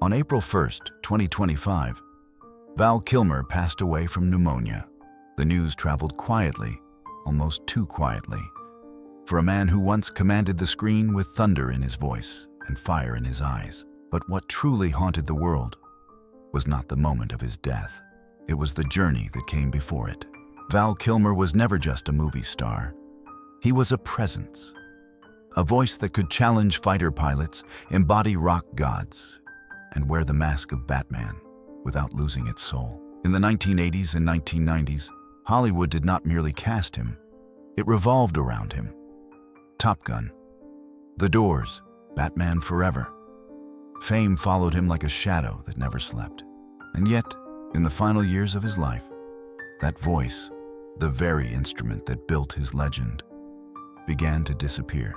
On April 1st, 2025, Val Kilmer passed away from pneumonia. The news traveled quietly, almost too quietly, for a man who once commanded the screen with thunder in his voice and fire in his eyes. But what truly haunted the world was not the moment of his death. It was the journey that came before it. Val Kilmer was never just a movie star. He was a presence, a voice that could challenge fighter pilots, embody rock gods, and wear the mask of Batman without losing its soul. In the 1980s and 1990s, Hollywood did not merely cast him, it revolved around him. Top Gun, The Doors, Batman Forever. Fame followed him like a shadow that never slept. And yet, in the final years of his life, that voice, the very instrument that built his legend, began to disappear.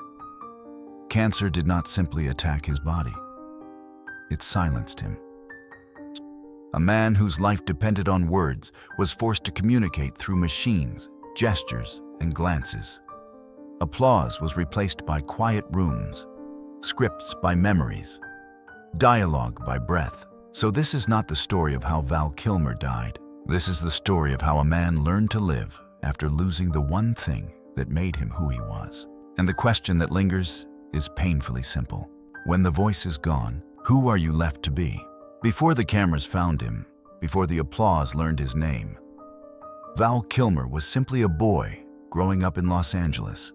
Cancer did not simply attack his body. It silenced him. A man whose life depended on words was forced to communicate through machines, gestures, and glances. Applause was replaced by quiet rooms, scripts by memories, dialogue by breath. So this is not the story of how Val Kilmer died. This is the story of how a man learned to live after losing the one thing that made him who he was. And the question that lingers is painfully simple. When the voice is gone, who are you left to be? Before the cameras found him, before the applause learned his name, Val Kilmer was simply a boy growing up in Los Angeles,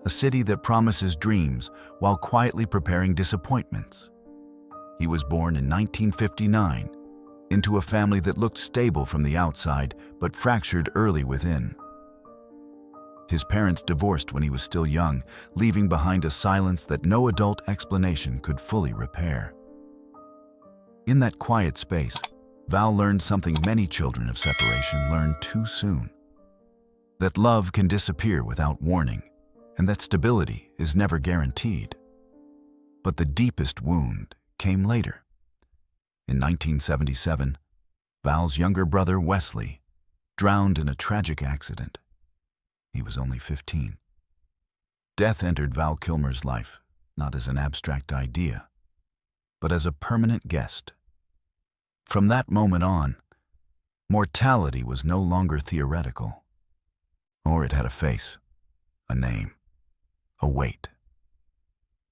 a city that promises dreams while quietly preparing disappointments. He was born in 1959 into a family that looked stable from the outside but fractured early within. His parents divorced when he was still young, leaving behind a silence that no adult explanation could fully repair. In that quiet space, Val learned something many children of separation learn too soon: that love can disappear without warning, and that stability is never guaranteed. But the deepest wound came later. In 1977, Val's younger brother, Wesley, drowned in a tragic accident. He was only 15. Death entered Val Kilmer's life, not as an abstract idea, but as a permanent guest. From that moment on, mortality was no longer theoretical, or it had a face, a name, a weight.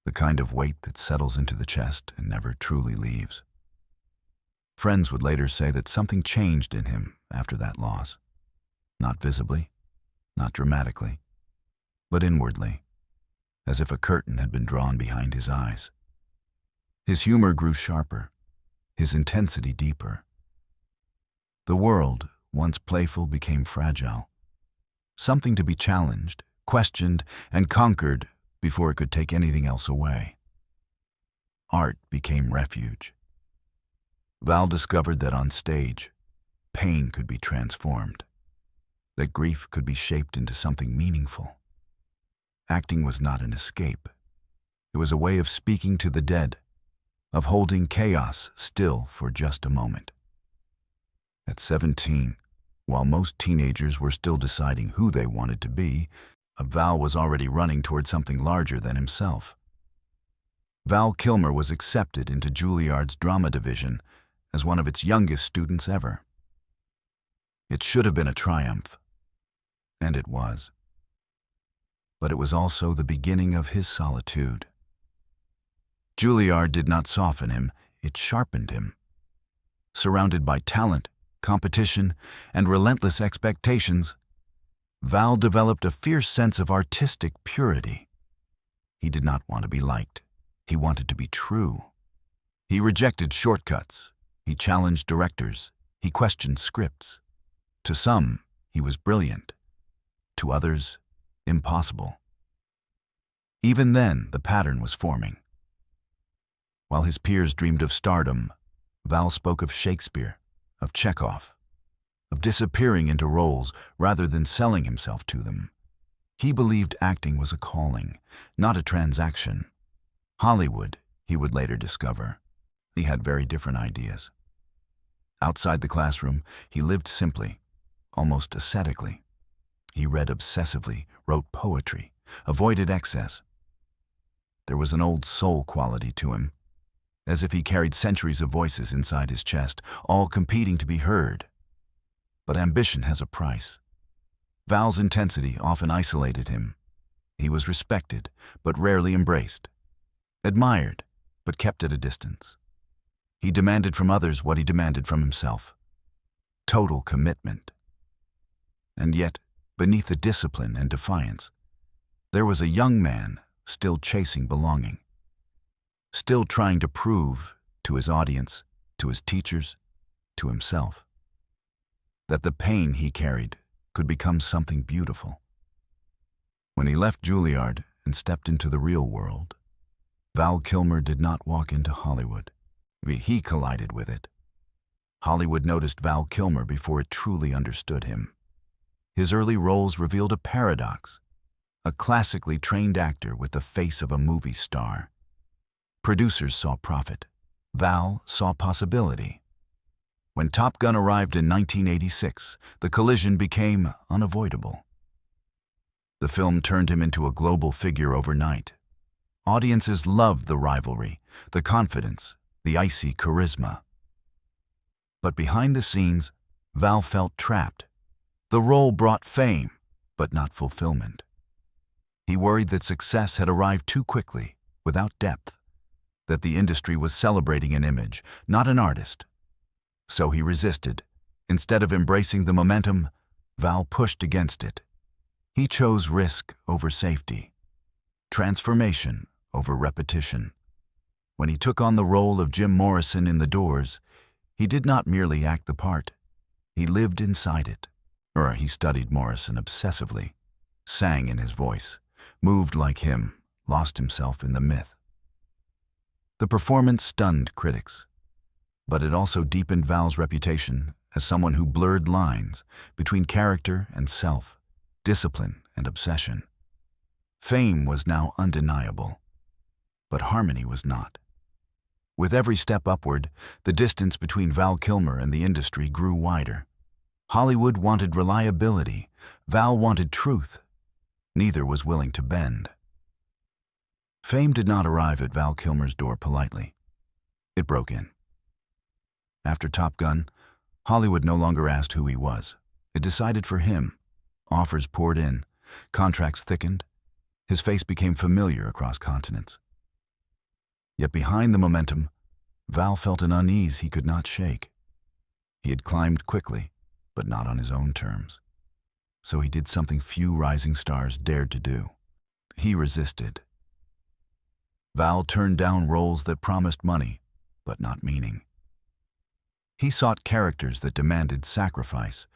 The kind of weight that settles into the chest and never truly leaves. Friends would later say that something changed in him after that loss. Not visibly, not dramatically, but inwardly, as if a curtain had been drawn behind his eyes. His humor grew sharper, his intensity deeper. The world, once playful, became fragile, something to be challenged, questioned, and conquered before it could take anything else away. Art became refuge. Val discovered that on stage, pain could be transformed, that grief could be shaped into something meaningful. Acting was not an escape. It was a way of speaking to the dead, of holding chaos still for just a moment. At 17, while most teenagers were still deciding who they wanted to be, Val was already running toward something larger than himself. Val Kilmer was accepted into Juilliard's drama division as one of its youngest students ever. It should have been a triumph, and it was. But it was also the beginning of his solitude. Juilliard did not soften him, it sharpened him. Surrounded by talent, competition, and relentless expectations, Val developed a fierce sense of artistic purity. He did not want to be liked. He wanted to be true. He rejected shortcuts. He challenged directors. He questioned scripts. To some, he was brilliant. To others, impossible. Even then, the pattern was forming. While his peers dreamed of stardom, Val spoke of Shakespeare, of Chekhov, of disappearing into roles rather than selling himself to them. He believed acting was a calling, not a transaction. Hollywood, he would later discover, he had very different ideas. Outside the classroom, he lived simply, almost ascetically. He read obsessively, wrote poetry, avoided excess. There was an old soul quality to him, as if he carried centuries of voices inside his chest, all competing to be heard. But ambition has a price. Val's intensity often isolated him. He was respected, but rarely embraced. Admired, but kept at a distance. He demanded from others what he demanded from himself. Total commitment. And yet, beneath the discipline and defiance, there was a young man still chasing belonging. Still trying to prove to his audience, to his teachers, to himself, that the pain he carried could become something beautiful. When he left Juilliard and stepped into the real world, Val Kilmer did not walk into Hollywood. He collided with it. Hollywood noticed Val Kilmer before it truly understood him. His early roles revealed a paradox, a classically trained actor with the face of a movie star. Producers saw profit. Val saw possibility. When Top Gun arrived in 1986, the collision became unavoidable. The film turned him into a global figure overnight. Audiences loved the rivalry, the confidence, the icy charisma. But behind the scenes, Val felt trapped. The role brought fame, but not fulfillment. He worried that success had arrived too quickly, without depth, that the industry was celebrating an image, not an artist. So he resisted. Instead of embracing the momentum, Val pushed against it. He chose risk over safety, transformation over repetition. When he took on the role of Jim Morrison in The Doors, he did not merely act the part. He lived inside it. Or he studied Morrison obsessively, sang in his voice, moved like him, lost himself in the myth. The performance stunned critics, but it also deepened Val's reputation as someone who blurred lines between character and self, discipline and obsession. Fame was now undeniable, but harmony was not. With every step upward, the distance between Val Kilmer and the industry grew wider. Hollywood wanted reliability. Val wanted truth. Neither was willing to bend. Fame did not arrive at Val Kilmer's door politely. It broke in. After Top Gun, Hollywood no longer asked who he was. It decided for him. Offers poured in. Contracts thickened. His face became familiar across continents. Yet behind the momentum, Val felt an unease he could not shake. He had climbed quickly, but not on his own terms. So he did something few rising stars dared to do. He resisted. Val turned down roles that promised money, but not meaning. He sought characters that demanded sacrifice,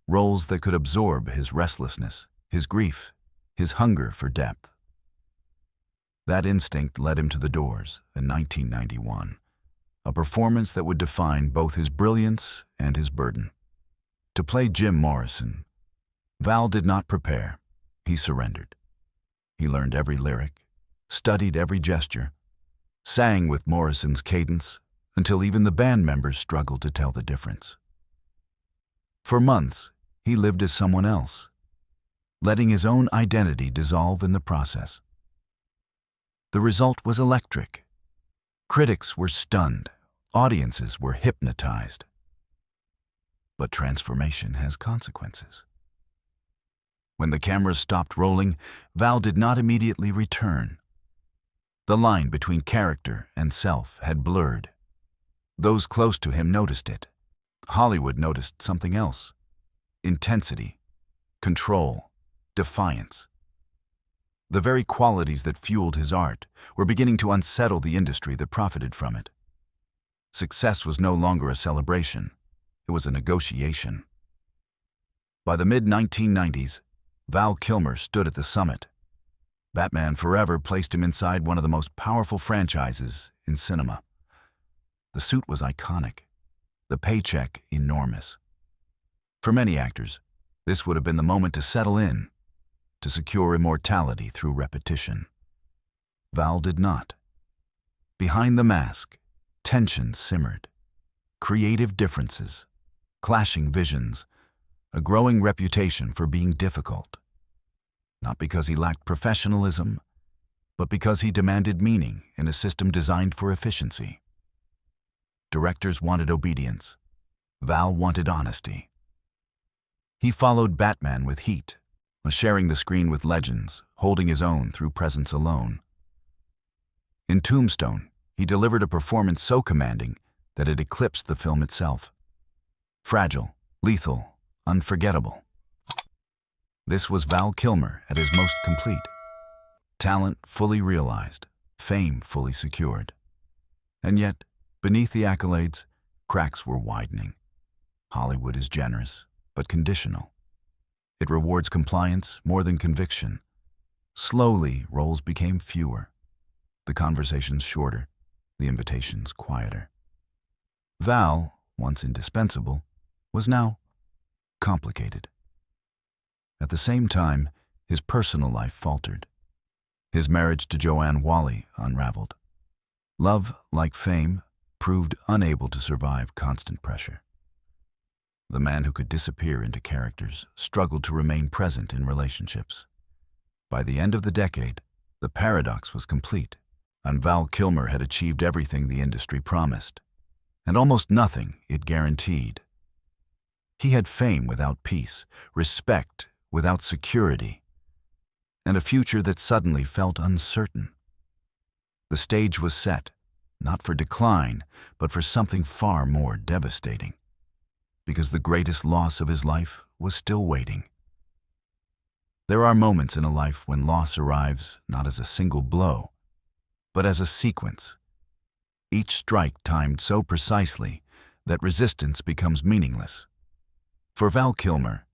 roles that could absorb his restlessness, his grief, his hunger for depth. That instinct led him to The Doors in 1991, a performance that would define both his brilliance and his burden. To play Jim Morrison, Val did not prepare. He surrendered. He learned every lyric, studied every gesture, sang with Morrison's cadence until even the band members struggled to tell the difference. For months, he lived as someone else, letting his own identity dissolve in the process. The result was electric. Critics were stunned. Audiences were hypnotized. But transformation has consequences. When the cameras stopped rolling, Val did not immediately return. The line between character and self had blurred. Those close to him noticed it. Hollywood noticed something else: intensity, control, defiance. The very qualities that fueled his art were beginning to unsettle the industry that profited from it. Success was no longer a celebration. It was a negotiation. By the mid-1990s, Val Kilmer stood at the summit. Batman Forever placed him inside one of the most powerful franchises in cinema. The suit was iconic, the paycheck enormous. For many actors, this would have been the moment to settle in, to secure immortality through repetition. Val did not. Behind the mask, tension simmered. Creative differences, clashing visions, a growing reputation for being difficult. Not because he lacked professionalism, but because he demanded meaning in a system designed for efficiency. Directors wanted obedience. Val wanted honesty. He followed Batman with heat, was sharing the screen with legends, holding his own through presence alone. In Tombstone, he delivered a performance so commanding that it eclipsed the film itself. Fragile, lethal, unforgettable. This was Val Kilmer at his most complete. Talent fully realized, fame fully secured. And yet, beneath the accolades, cracks were widening. Hollywood is generous, but conditional. It rewards compliance more than conviction. Slowly, roles became fewer. The conversations shorter, the invitations quieter. Val, once indispensable, was now complicated. At the same time, his personal life faltered. His marriage to Joanne Whalley unraveled. Love, like fame, proved unable to survive constant pressure. The man who could disappear into characters struggled to remain present in relationships. By the end of the decade, the paradox was complete, and Val Kilmer had achieved everything the industry promised, and almost nothing it guaranteed. He had fame without peace, respect without security, and a future that suddenly felt uncertain. The stage was set, not for decline, but for something far more devastating, because the greatest loss of his life was still waiting. There are moments in a life when loss arrives not as a single blow, but as a sequence, each strike timed so precisely that resistance becomes meaningless. For Val Kilmer,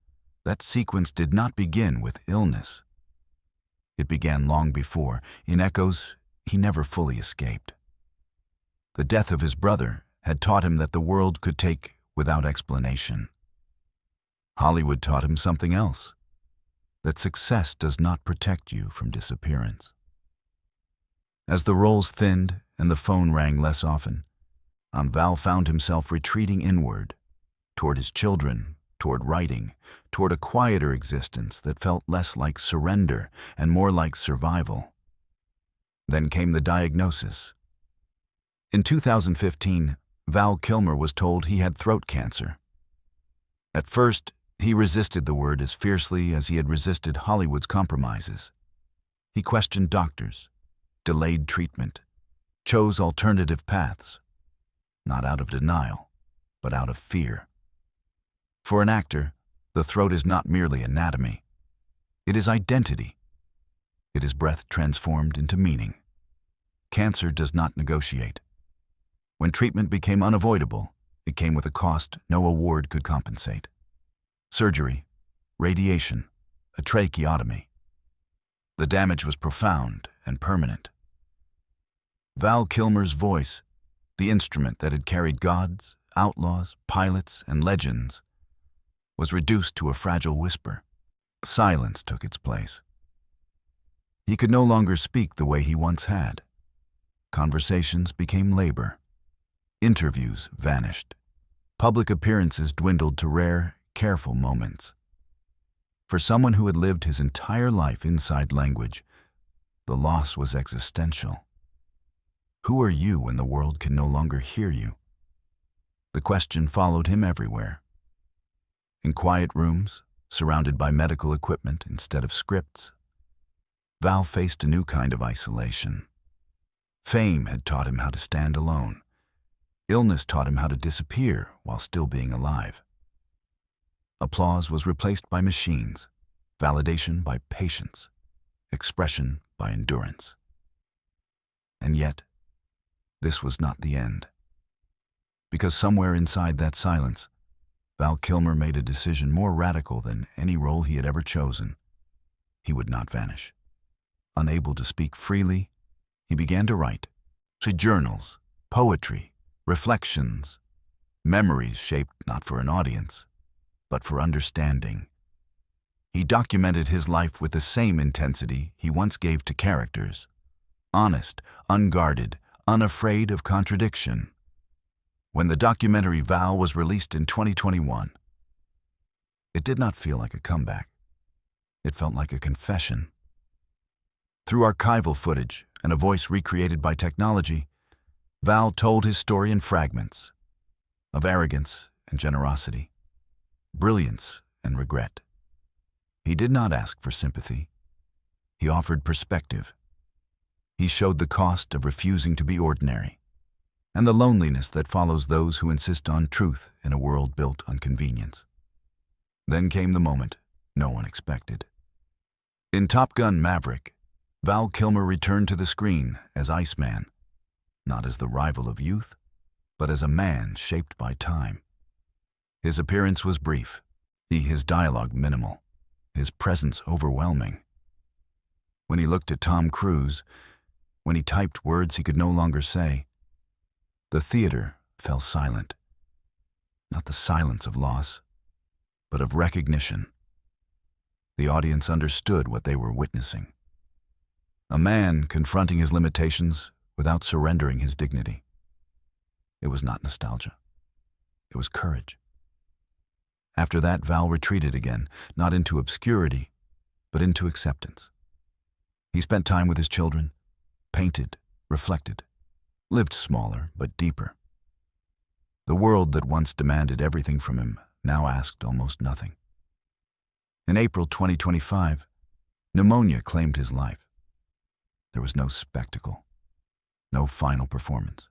that sequence did not begin with illness. It began long before, in echoes he never fully escaped. The death of his brother had taught him that the world could take without explanation. Hollywood taught him something else, that success does not protect you from disappearance. As the roles thinned and the phone rang less often, Val found himself retreating inward, toward his children, toward writing, toward a quieter existence that felt less like surrender and more like survival. Then came the diagnosis. In 2015, Val Kilmer was told he had throat cancer. At first, he resisted the word as fiercely as he had resisted Hollywood's compromises. He questioned doctors, delayed treatment, chose alternative paths, not out of denial, but out of fear. For an actor, the throat is not merely anatomy. It is identity. It is breath transformed into meaning. Cancer does not negotiate. When treatment became unavoidable, it came with a cost no award could compensate. Surgery, radiation, a tracheotomy. The damage was profound and permanent. Val Kilmer's voice, the instrument that had carried gods, outlaws, pilots, and legends, was reduced to a fragile whisper. Silence took its place. He could no longer speak the way he once had. Conversations became labor. Interviews vanished. Public appearances dwindled to rare, careful moments. For someone who had lived his entire life inside language, the loss was existential. Who are you when the world can no longer hear you? The question followed him everywhere. In quiet rooms, surrounded by medical equipment instead of scripts, Val faced a new kind of isolation. Fame had taught him how to stand alone. Illness taught him how to disappear while still being alive. Applause was replaced by machines, validation by patience, expression by endurance. And yet, this was not the end. Because somewhere inside that silence, Val Kilmer made a decision more radical than any role he had ever chosen. He would not vanish. Unable to speak freely, he began to write. Journals, poetry, reflections, memories shaped not for an audience, but for understanding. He documented his life with the same intensity he once gave to characters. Honest, unguarded, unafraid of contradiction. When the documentary Val was released in 2021, it did not feel like a comeback. It felt like a confession. Through archival footage and a voice recreated by technology, Val told his story in fragments of arrogance and generosity, brilliance and regret. He did not ask for sympathy. He offered perspective. He showed the cost of refusing to be ordinary and the loneliness that follows those who insist on truth in a world built on convenience. Then came the moment no one expected. In Top Gun: Maverick, Val Kilmer returned to the screen as Iceman, not as the rival of youth, but as a man shaped by time. His appearance was brief, his dialogue minimal, his presence overwhelming. When he looked at Tom Cruise, when he typed words he could no longer say, the theater fell silent. Not the silence of loss, but of recognition. The audience understood what they were witnessing. A man confronting his limitations without surrendering his dignity. It was not nostalgia. It was courage. After that, Val retreated again, not into obscurity, but into acceptance. He spent time with his children, painted, reflected, lived smaller but deeper. The world that once demanded everything from him now asked almost nothing. In April 2025, pneumonia claimed his life. There was no spectacle, no final performance,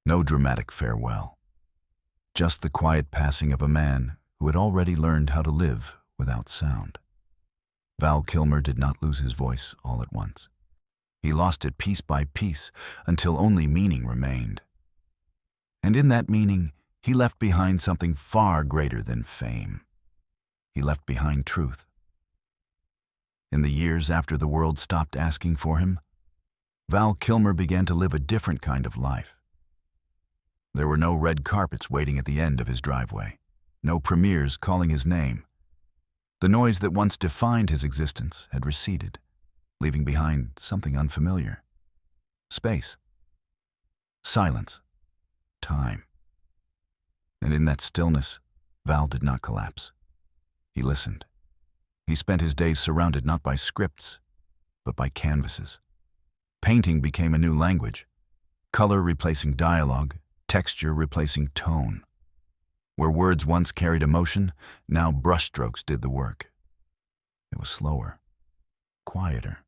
no dramatic farewell, just the quiet passing of a man who had already learned how to live without sound. Val Kilmer did not lose his voice all at once. He lost it piece by piece until only meaning remained. And in that meaning, he left behind something far greater than fame. He left behind truth. In the years after the world stopped asking for him, Val Kilmer began to live a different kind of life. There were no red carpets waiting at the end of his driveway, no premieres calling his name. The noise that once defined his existence had receded, leaving behind something unfamiliar. Space. Silence. Time. And in that stillness, Val did not collapse. He listened. He spent his days surrounded not by scripts, but by canvases. Painting became a new language, color replacing dialogue, texture replacing tone. Where words once carried emotion, now brushstrokes did the work. It was slower, quieter,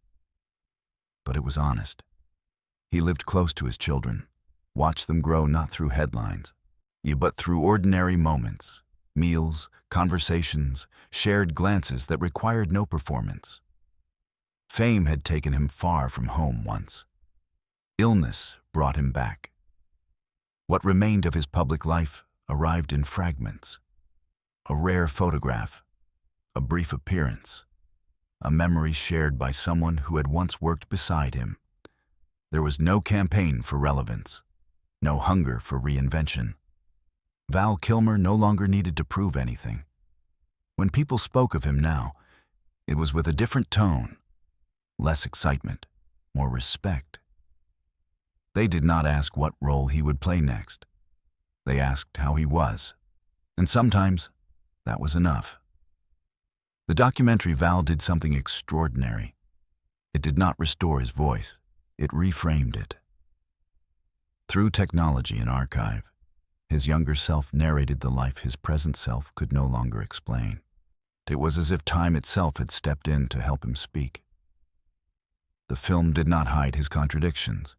but it was honest. He lived close to his children, watched them grow not through headlines, but through ordinary moments, meals, conversations, shared glances that required no performance. Fame had taken him far from home once. Illness brought him back. What remained of his public life arrived in fragments. A rare photograph, a brief appearance, a memory shared by someone who had once worked beside him. There was no campaign for relevance, no hunger for reinvention. Val Kilmer no longer needed to prove anything. When people spoke of him now, it was with a different tone, less excitement, more respect. They did not ask what role he would play next. They asked how he was, and sometimes that was enough. The documentary Val did something extraordinary. It did not restore his voice, it reframed it. Through technology and archive, his younger self narrated the life his present self could no longer explain. It was as if time itself had stepped in to help him speak. The film did not hide his contradictions,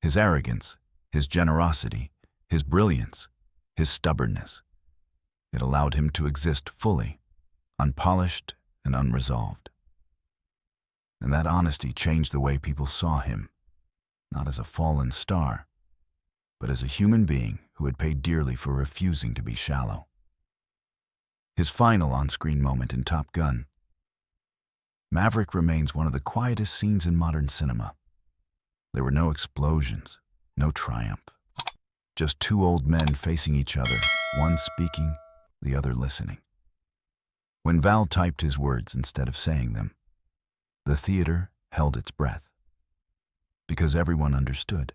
his arrogance, his generosity, his brilliance, his stubbornness. It allowed him to exist fully, unpolished and unresolved. And that honesty changed the way people saw him, not as a fallen star, but as a human being who had paid dearly for refusing to be shallow. His final on-screen moment in Top Gun: Maverick remains one of the quietest scenes in modern cinema. There were no explosions, no triumph. Just two old men facing each other, one speaking, the other listening. When Val typed his words instead of saying them, the theater held its breath, because everyone understood.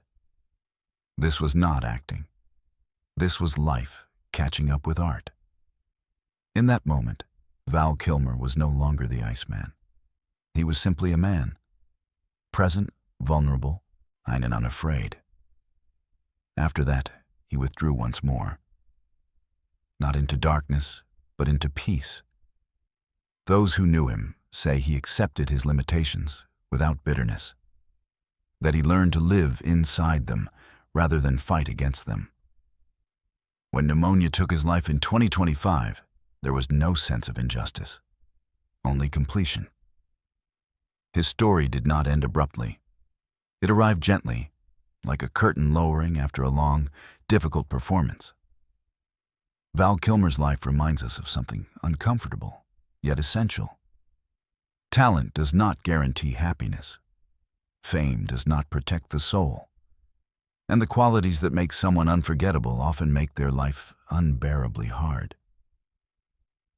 This was not acting. This was life catching up with art. In that moment, Val Kilmer was no longer the Iceman. He was simply a man, present, vulnerable, and unafraid. After that, he withdrew once more. Not into darkness, but into peace. Those who knew him say he accepted his limitations without bitterness, that he learned to live inside them rather than fight against them. When pneumonia took his life in 2025, there was no sense of injustice, only completion. His story did not end abruptly. It arrived gently, like a curtain lowering after a long, difficult performance. Val Kilmer's life reminds us of something uncomfortable, yet essential. Talent does not guarantee happiness. Fame does not protect the soul. And the qualities that make someone unforgettable often make their life unbearably hard.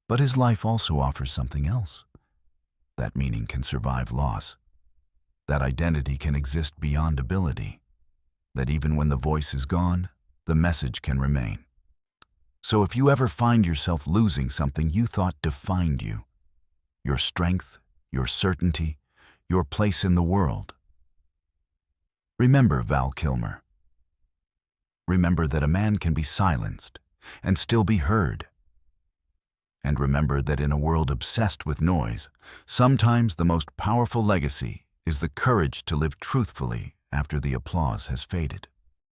But his life also offers something else. That meaning can survive loss. That identity can exist beyond ability. That even when the voice is gone, the message can remain. So if you ever find yourself losing something you thought defined you, your strength, your certainty, your place in the world, remember Val Kilmer. Remember that a man can be silenced and still be heard. And remember that in a world obsessed with noise, sometimes the most powerful legacy is the courage to live truthfully after the applause has faded.